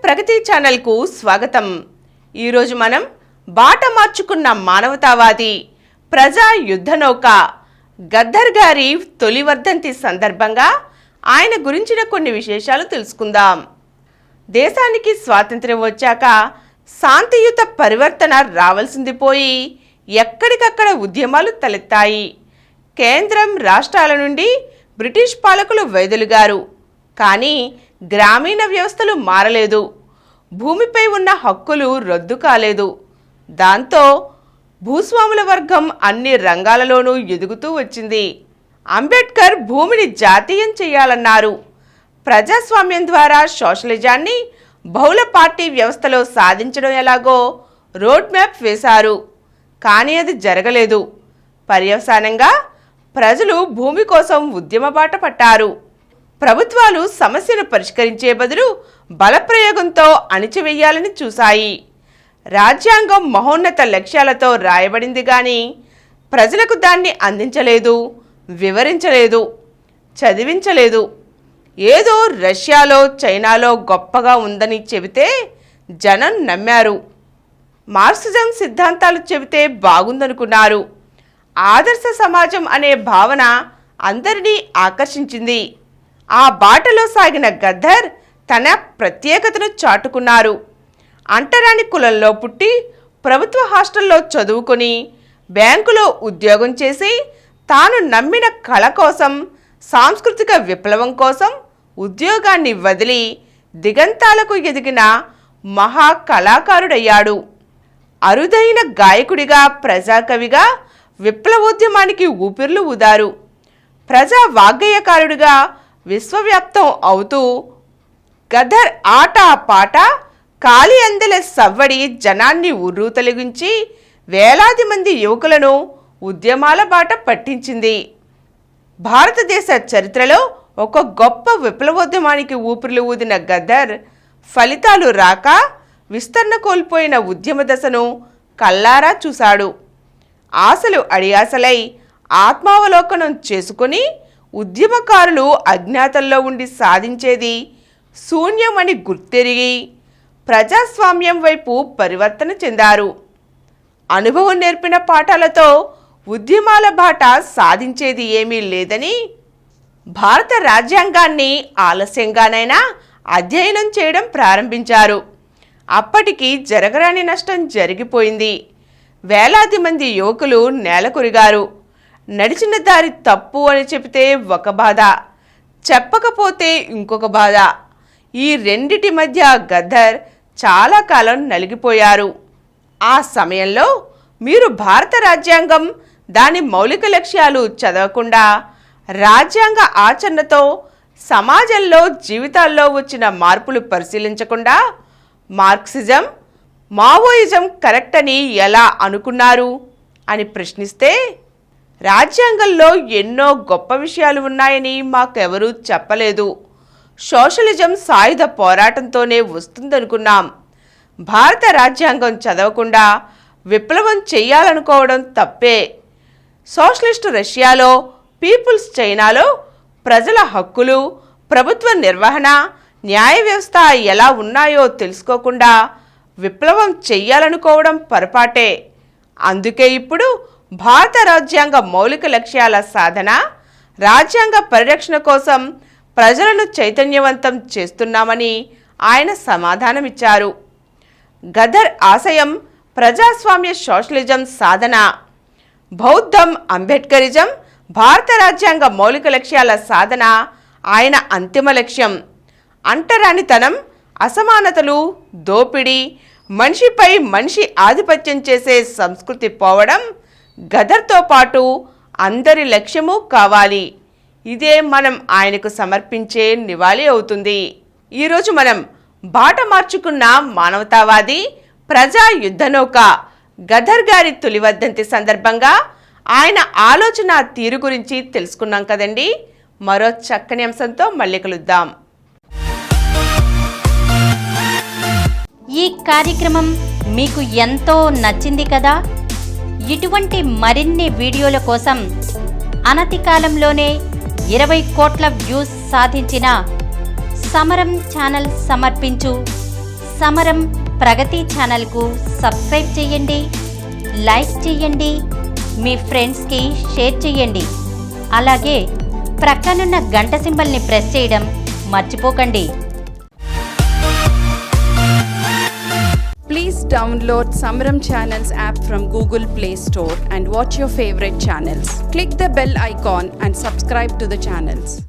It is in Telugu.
ప్రగతి ఛానల్కు స్వాగతం. ఈరోజు మనం బాట మార్చుకున్న మానవతావాది ప్రజా యుద్ధ నౌక గద్దర్ గారి తొలి వర్ధంతి సందర్భంగా ఆయన గురించిన కొన్ని విశేషాలు తెలుసుకుందాం. దేశానికి స్వాతంత్ర్యం వచ్చాక శాంతియుత పరివర్తన రావాల్సింది పోయి ఎక్కడికక్కడ ఉద్యమాలు తలెత్తాయి. కేంద్రం రాష్ట్రాల నుండి బ్రిటిష్ పాలకులు వైదొలిగారు. కానీ గ్రామీణ వ్యవస్థలు మారలేదు. భూమిపై ఉన్న హక్కులు రద్దు కాలేదు. దాంతో భూస్వాముల వర్గం అన్ని రంగాలలోనూ ఎదుగుతూ వచ్చింది. అంబేద్కర్ భూమిని జాతీయం చేయాలన్నారు. ప్రజాస్వామ్యం ద్వారా సోషలిజాన్ని బహుళ పార్టీ వ్యవస్థలో సాధించడం ఎలాగో రోడ్ మ్యాప్ వేశారు. కానీ అది జరగలేదు. పర్యవసానంగా ప్రజలు భూమి కోసం ఉద్యమ బాట పట్టారు. ప్రభుత్వాలు సమస్యను పరిష్కరించే బదులు బలప్రయోగంతో అణిచివేయాలని చూశాయి. రాజ్యాంగం మహోన్నత లక్ష్యాలతో రాయబడింది కానీ ప్రజలకు దాన్ని అందించలేదు, వివరించలేదు, చదివించలేదు. ఏదో రష్యాలో చైనాలో గొప్పగా ఉందని చెబితే జనం నమ్మారు. మార్క్సిజం సిద్ధాంతాలు చెబితే బాగుందనుకున్నారు. ఆదర్శ సమాజం అనే భావన అందరినీ ఆకర్షించింది. ఆ బాటలో సాగిన గద్దర్ తన ప్రత్యేకతను చాటుకున్నారు. అంటరాని కులంలో పుట్టి ప్రభుత్వ హాస్టల్లో చదువుకొని బ్యాంకులో ఉద్యోగం చేసి తాను నమ్మిన కళ కోసం, సాంస్కృతిక విప్లవం కోసం ఉద్యోగాన్ని వదిలి దిగంతాలకు ఎదిగిన మహా కళాకారుడయ్యాడు. అరుదైన గాయకుడిగా, ప్రజాకవిగా విప్లవోద్యమానికి ఊపిర్లు ఊదారు. ప్రజా వాగ్గేయకారుడిగా విశ్వవ్యాప్తం అవుతూ గద్దర్ ఆట పాట కాలి అందెల సవ్వడి జనాన్ని ఉర్రూతలిగించి వేలాది మంది యువకులను ఉద్యమాల బాట పట్టించింది. భారతదేశ చరిత్రలో ఒక గొప్ప విప్లవోద్యమానికి ఊపిర్లు ఊదిన గద్దర్ ఫలితాలు రాక విస్తరణ కోల్పోయిన ఉద్యమ దశను కల్లారా చూశాడు. ఆశలు అడియాసలై ఆత్మావలోకనం చేసుకుని ఉద్యమకారులు అజ్ఞాతంలో ఉండి సాధించేది శూన్యమని గుర్తెరిగి ప్రజాస్వామ్యం వైపు పరివర్తన చెందారు. అనుభవం నేర్పిన పాఠాలతో ఉద్యమాల బాట సాధించేది ఏమీ లేదని భారత రాజ్యాంగాన్ని ఆలస్యంగానైనా అధ్యయనం చేయడం ప్రారంభించారు. అప్పటికి జరగరాని నష్టం జరిగిపోయింది. వేలాది మంది యువకులు నేలకొరిగారు. నడిచిన దారి తప్పు అని చెబితే ఒక బాధ, చెప్పకపోతే ఇంకొక బాధ. ఈ రెండిటి మధ్య గద్దర్ చాలా కాలం నలిగిపోయారు. ఆ సమయంలో మీరు భారత రాజ్యాంగం, దాని మౌలిక లక్ష్యాలు చదవకుండా రాజ్యాంగ ఆచరణతో సమాజంలో జీవితాల్లో వచ్చిన మార్పులు పరిశీలించకుండా మార్క్సిజం, మావోయిజం కరెక్ట్ అని ఎలా అనుకున్నారు అని ప్రశ్నిస్తే రాజ్యాంగంలో ఎన్నో గొప్ప విషయాలు ఉన్నాయని మాకెవరూ చెప్పలేదు. సోషలిజం సాయుధ పోరాటంతోనే వస్తుందనుకున్నాం. భారత రాజ్యాంగం చదవకుండా విప్లవం చెయ్యాలనుకోవడం తప్పే. సోషలిస్టు రష్యాలో, పీపుల్స్ చైనాలో ప్రజల హక్కులు, ప్రభుత్వ నిర్వహణ, న్యాయ వ్యవస్థ ఎలా ఉన్నాయో తెలుసుకోకుండా విప్లవం చెయ్యాలనుకోవడం పొరపాటే. అందుకే ఇప్పుడు భారత రాజ్యాంగ మౌలిక లక్ష్యాల సాధన, రాజ్యాంగ పరిరక్షణ కోసం ప్రజలను చైతన్యవంతం చేస్తున్నామని ఆయన సమాధానమిచ్చారు. గద్దర్ ఆశయం ప్రజాస్వామ్య సోషలిజం సాధన. బౌద్ధం, అంబేద్కరిజం, భారత రాజ్యాంగ మౌలిక లక్ష్యాల సాధన ఆయన అంతిమ లక్ష్యం. అంటరానితనం, అసమానతలు, దోపిడీ, మనిషిపై మనిషి ఆధిపత్యం చేసే సంస్కృతి పోవడం గద్దర్తో పాటు అందరి లక్ష్యము కావాలి. ఇదే మనం ఆయనకు సమర్పించే నివాళి అవుతుంది. ఈరోజు మనం బాట మార్చుకున్న మానవతావాది ప్రజా యుద్ధ నౌక గద్దర్ గారి తొలి వర్ధంతి సందర్భంగా ఆయన ఆలోచన తీరు గురించి తెలుసుకున్నాం కదండి. మరో చక్కని అంశంతో మళ్ళీ కలుద్దాం. ఈ కార్యక్రమం మీకు ఎంతో నచ్చింది కదా. ఇటువంటి మరిన్ని వీడియోల కోసం అనతి కాలంలోనే 20 కోట్ల వ్యూస్ సాధించిన సమరం ఛానల్ సమర్పించు సమరం ప్రగతి ఛానల్కు సబ్స్క్రైబ్ చేయండి, లైక్ చేయండి, మీ ఫ్రెండ్స్కి షేర్ చేయండి. అలాగే ప్రక్కనున్న గంట సింబల్ని ప్రెస్ చేయడం మర్చిపోకండి. Please download Samaram Channels app from Google Play Store and watch your favorite channels. Click the bell icon and subscribe to the channels.